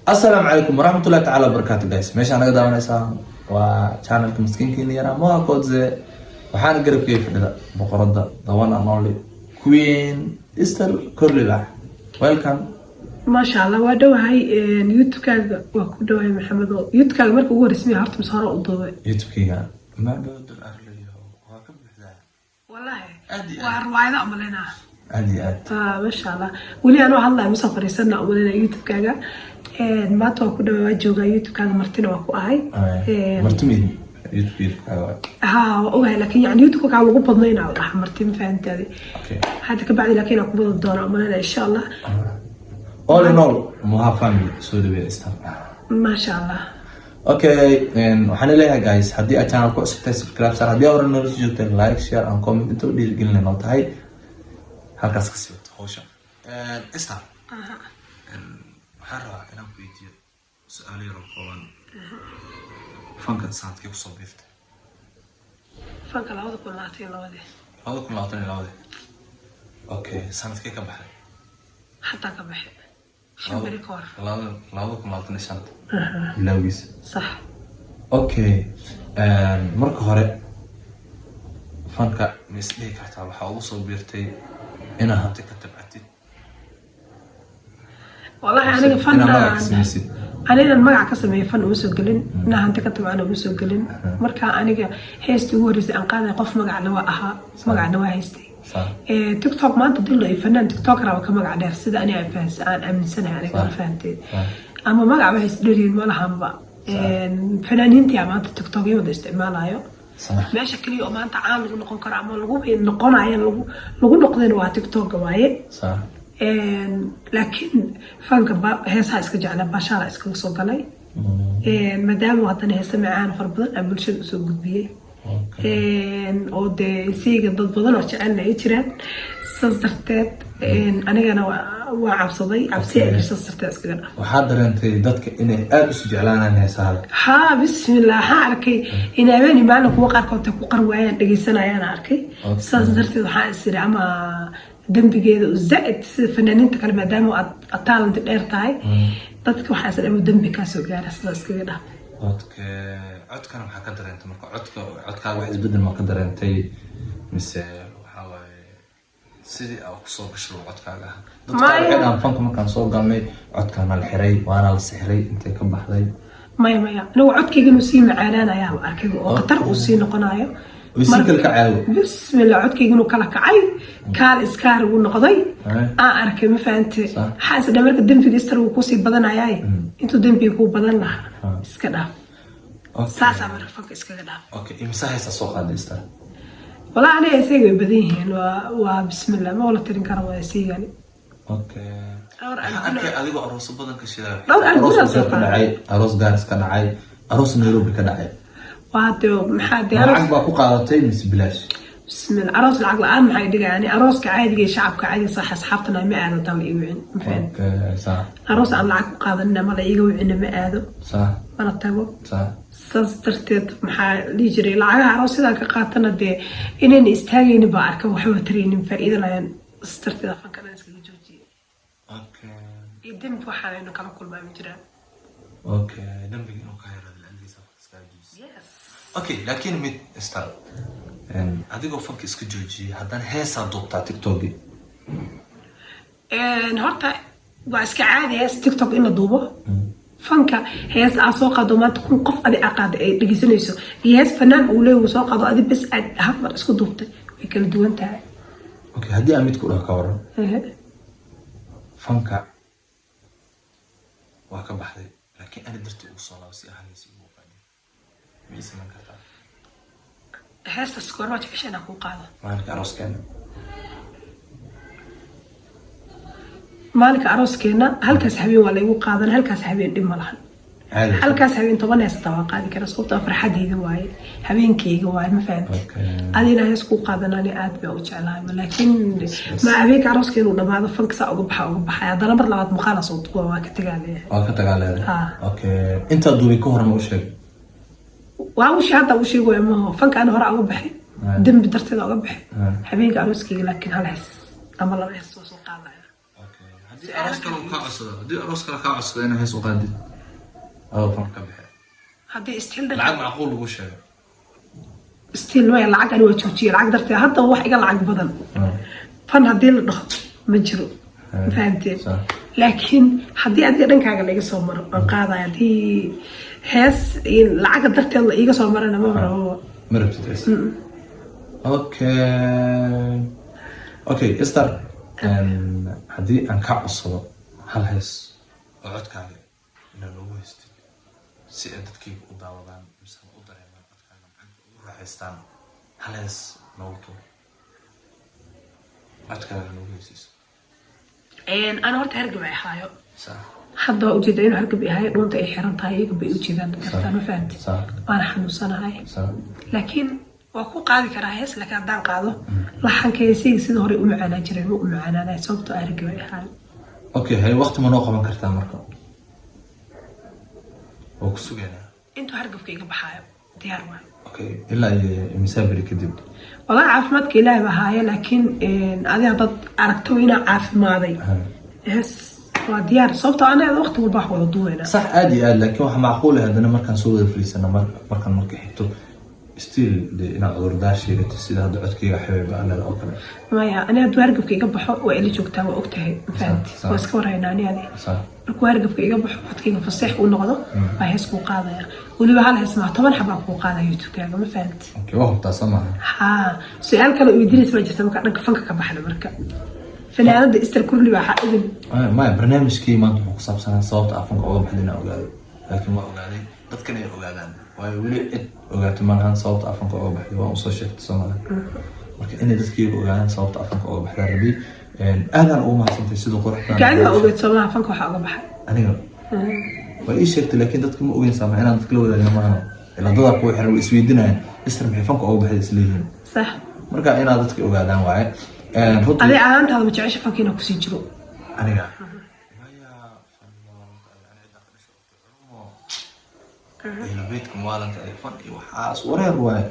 السلام عليكم ورحمة الله تعالى وبركاته guys. ماشي أنا قدام نسا وchannel مسكين كيني يرى ما كودز وحان قرب كيف ده بقرضة ضوانا نولي كوين إستر كورلي welcome. ما شاء الله وادو هاي يوتيوب كان وكدو هاي محمد يوتيوب كان مركو هو رسمي هارت مسهرة قضوة يوتيوب كيان ما بود الأهلي وهاكم بحذاء والله عادي واروايدا أملنا عادي ما شاء الله ولي أنا والله مسافر يسنا أملنا يوتيوب كاجا ما تو كدو واجوجا يوتيوب كان مرتين وكو هاي مرتمين يوتيوب ها وهاي لكن يعني يوتيوب كان لغو بدنين على مرتين فهمت هذه هذا كبعد لكن أقبل الدور أملنا إن شاء الله all in all موها family so the way stuff ما شاء الله okay waxaan leeyahay guys haddii aad channel ku cusubtahay subscribe sar haddii hore noo joogteen like share and comment inta u dhiirigelin noo tahay halkaas ka sii wato hawsha istar waxaan rabaa inaan ku weydiiyo su'aalo yar oo kooban fanka sanadkii kusoo biiftay fanka 2022 okay sanadkii ka baxay حتى كبحي شمبري كور لابد ما تنسى لويس صح اوكي marka hore fanka misleek xataa waxa ugu soo biirtay ina hanti ka tabcatid والله أنا فن أنا المقع كسمة فن وسجلين إنها أنت كتب أنا وسجلين مركا أنا هيستي هو رزق أنقاذ قف مقع نواها مقع نوا هيستي تيك توك ما أنت تقول له فنان تيك توك راه كم مقع دار سيدا أنا أفهس أنا أمن سنة يعني كم فهمتي أما مقع بحس دورين ولا هم بقى فنانين تيا ما أنت تيك توك يود استعمالها ما شكل يوم أنت عامل نقول كرامة لقوا نقول عين لقوا نقدين وها تيك توك وايد صح لكن فانك هيسها اسك جعل بشارة اسك سو غلاي مادام وطن هيسا معان فربدن أبلشد سو غدبيه oo de siiga dad badan oo jecel ay jiraan sasarteed anigana waa cabsaday cabsi ay sasarteed iskaga dhaf waxa dareentay dadka inay aad u jeclaanaan heesaha ha bismillah ha arkay in abeeni maalin kuwa qaarkood ku qarwaayaan dhageysanayaan arkay sasarteed waxa isiri ama dambigeeda u zaid sida fanaaniinta kale maadaama aad talent dheer tahay dadka waxa isla dambi ka soo gaaray sida iskaga dhaf codkana maxaa ka dareentay marka codkaaga wax isbedel ma ka dareentay mise waxa waaye sidii aad ku soo gashay codkaaga dadka waxay dhaan fanka markaan soo galnay codkana la xiray waana la sixray intee ka baxday maya anigu codkayga inuu sii macaanaanayaa oo arkay oo qatar uu sii noqonayo marka ka caawo bismillah codkayga inuu kala kacay kaal iskaar uu noqday aan arkay ma fahamtay xaas dhamarka dambiga istar uu ku sii badanayay intuu dambiga ku badan lahaa iska dhaaf ساسا مرفق إسكادا. أوكي إمساحة سوق هذا إستر. والله أنا أسيء بديهن وبسم الله ما ولا ترين كرم أسيء يعني. أوكي. أنا أديك أروس بدن كشيء. أروس جارس كان عاي أروس نيروبي كان عاي. وهذا محد أروس. عقب أكو قارتين بس بلاش. بسم الله أروس العقل الآن محد يعني أروس كعادي شعب كعادي صح أصحابنا ما أنا طالع يوعين. أوكي صح. أروس على العقل قاضنا ما لا يجوعنا ما أنا. صح. أنا تابو. صح. سسترتيد maxaa li jiray lacagaha aroosida ka qaatana de inaan istaagayni ba arka waxa uu tareenin faa'iido laan stastartida fankana iska joojiye idin waxaanu kala kulmay jiraan dambiga inuu ka yaraado landisa iska joojiye laakiin mid star adigoo fanka iska joojiye haddana heesa duubtaa tiktok horta waa iska caadi hees tiktok in la duubo fanka hees soo qaado ma kun qof adi aqaad ay dhageysanayso hees fanaan uu leeyahay soo qaado adi bas aad habbar isku duubtay way kala duwan tahay haddii aan mid ku dhaho ka waran fanka waa ka baxday laakiin ana darti ugu soo laabsi ahaanaysi ugu fadhiyo miisa man kartaa heesta skoor waa jeceshana ku qaado maalinka arooskeena halkaas habeen waa lagu qaadan halkaas habeen dhib ma lahan halkaas habeen 10 hees taa qaadi kara sababta farxadeyda waaye habeenkayga waaye ma fahamtay adina hees ku qaadanani aad baa u jeclahay laakiin ma habeenka arooskeena uu dhamaado fanka saa uga baxay hadana mar labaad muqaala soo tuwa waa ka tagaaleeyahay okay inta duubi ka hor ma u sheeg waa u sheegay u sheegay ma fanka aan hore uga baxay dambi darteeda uga baxay habeenka arooskeyga laakiin hal hees ama laba hees soo qaaday أروس كلام كعصة دي أروس كلام كعصة أنا هي سوقادي أو فرق بحر haddii istil العقد معقول وش هذا istil way lacag ani waa joojiyay lacag darteed hadda wax iga lacag badan fan haddii la dhaho ma jiro fahanteen laakiin haddii adiga dhankaaga la iga soo maro aan qaadaya haddii hees lacag darteed la iga soo marana ma rabo ما ربطت أوكي إستر هدي أن كعصة هل هيس عد كاري إنه لو هست سيادة كيف أضاوضان مثلا أضرب ما أتكلم عنه راح يستان هل هيس موتو عد كاري لو هيسيس أنا horta hargab ay haayo صح hadda waa ujeeda inuu hargab yahay dhunta ay xiran tahay iyaga bay ujeedaan kartaa ma fahanti صح waana xanuunsanahay صح laakiin waa ku qaadi karaa hees laakiin haddaan qaado laxanka heesayga sida hore u macaanaa jireen ma u macaanaanay sababtoo ah hargab ay haayo أوكي هاي وقت ما نوقف من كرتان مركب وكسوجنا intuu hargabka iga baxaayo diyaar waa أوكي إلا مسافر كذب والله caafimaadka ilaahay baa haaya laakiin adiga dad aragto inaa caafimaaday hees waa diyaar sababtoo anaga waqti walba wax wada duwayna صح عادي لكن واحد معقول هذا مركان سوى الفليس أنا مركان مركي حتى ستيل إن عذر داشي لتسيد هذا عدك يا حبيبي أنا الأوكل maya ani hadduu hargabka iga baxo waa ila joogtaa waa ogtahay mafahanti waa iska warhaynaa ani adi صح markuu hargabka iga baxo codkayga faseex uu noqdo baa hees kuu qaadaya weliba hal hees maa 10 xabaa kuu qaadaya youtubekaaga ma fahanti أوكي واحد تاسمع haa su-aal kale oo idinaysa baa jirta marka dhanka fanka ka baxda marka fanaanada istar kurli baa idin ما برنامج كي ما أنتم حساب سنة صوت أفنك أول بحدنا أولاد لكن ما أولادي تذكرني أولادان ويقولي أولاد ما لهن صوت أفنك أول بحدي وأوصل شيء تسمعنا marka inay dadkii ogaadaan sababta afanka uga baxda rabi aadan ugu mahadsantahay sidoo qurux badan gaadiga ogeed Soomaaliya afanka waxa uga baxay aniga way ii sheegtay laakiin dadku ma ogeyn Soomaaliya inaan dadka la wadaagno maahan ila dadka ku xiran way isweydiinayaan istar maxay fanka uga baxday isleeyihiin sax marka inaad dadka ogaadaan waaye adi ahaantaada ma jecesha fanka inaa kusii jiro aniga بيتك مالك فن وحاس ورير واي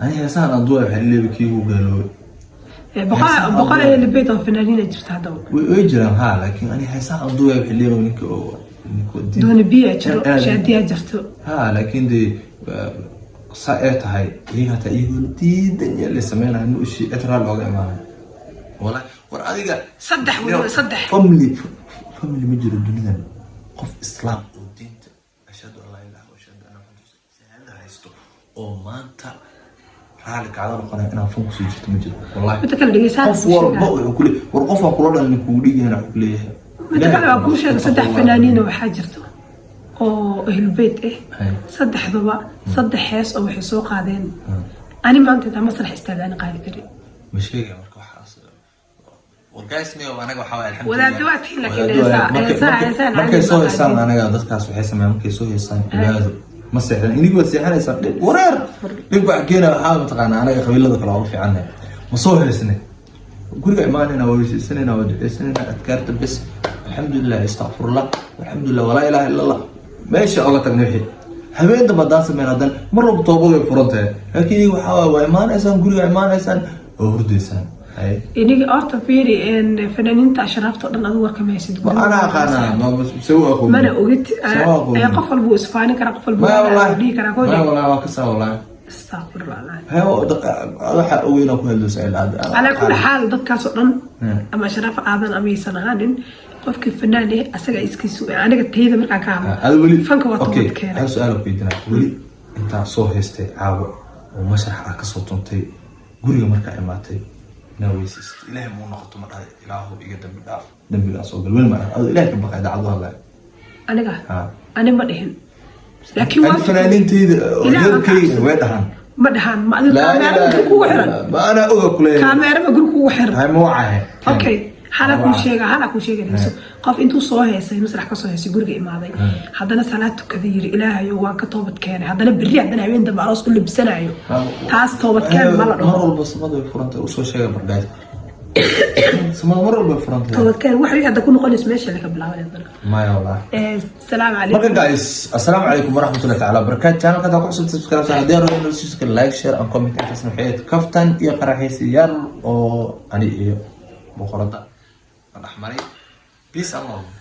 أنا إنسان أضوي حلي بكيو قالوا بقى اللي بيت الفنانين جبت هذا ويجرم ها لكن أنا إنسان أضوي حلي ونكو دون بيع شادية جرتو ها لكن دي صائرت هاي هي هتا يقول دي الدنيا اللي سمينا إنه شيء أترى الوضع معنا والله ورأيك صدح فاملي مجرى الدنيا قف إسلام ودين أشهد أن لا إله وأشهد أن محمد رسول الله هذا هيستو أو ما أنت حالك على القناة أنا فوق سجلت مجد والله بتكلم قف ورقة كل ورقة كلنا اللي كودي هنا كليه بتكلم أقول شيء صدح فنانين وحاجرته أو أهل البيت صدح ضبا صدح حس أو حسوق هذين أنا ما أنت مسرح استاذ قاعد كريم مش هيك مركو حاصل والجايس مية وأنا جوحاول الحمد لله ولا دواتي لكن markay soo heesaan anaga dadkaas waxay sameeyaan markay soo heesaan ilaado ma seexdan inigu seexanaysa wareer dhib wax keena waxa mataqaana anaga qabiilada kala ugu fiicanay ma soo heesnay guriga imaanina waysiisanayna wajiciisanayna adkaarta bas alxamdulillah astaghfirullah walxamdulillah wala ilaha illa allah meesha oga tagna wixii habeenta badaan sameeyaan mar walba toobada furantahay laakiin waxa waa imaanaysaan guriga imaanaysaan oo hurdaysaan إني أرتفيري إن فنانين تعشرفت أنا أدور كم يسد. أنا أقانا ما بسوي أقول. ما أنا قلت قفل بو إسباني كنا قفل بو. ما والله. كنا قولي. ما والله وكسر والله. استغفر الله. هذا حق وين أكون هذا سعيد على كل حال ضد كاسرن. أما شرف أذن أمي سنهان قف كيف فنانة أسرع إسكيسو أنا قلت هذا من أكام. هذا ولي. فنك وطبط كان. هذا سؤال بيدنا ولي أنت صوهستي عاو ومسرح أكسوتنتي قولي مركا إماتي. نويسيس إلهي مو نقطة مرة إلهه بيقدم بالعف دم بالأسوق الوين مرة أو إلهي كم بقى دعوة الله أنا ما دهن لكن ما فنانين تيد غير كي ويدهن ما دهن ما الكاميرا بقولك وحر ما أنا أقول كله كاميرا بقولك وحر هاي مو عاه أوكي حالا كل شيء نسو قف أنتو صوهي سي مسرح كصوهي سي قرقي إمادي هذانا صلاة كثير إلهي وان كتوبت كان هذانا بري عندنا عوين دم عروس كل بسنة تاس توبت كان مرة البصمات بالفرنت وصو شيء برقايت سما مرة بالفرنت توبت كان واحد هذا كله قنص ماشي لك بالعمل ما يا والله السلام عليكم مرة جايز السلام عليكم ورحمة الله تعالى وبركاته كان كذا قصة سبسكرايب سعدي رأي نرسيسك لايك شير أن كومنت أحسن حياة كفتن يقرأ حيسيار أو أني بخرطة الأحمري peace and love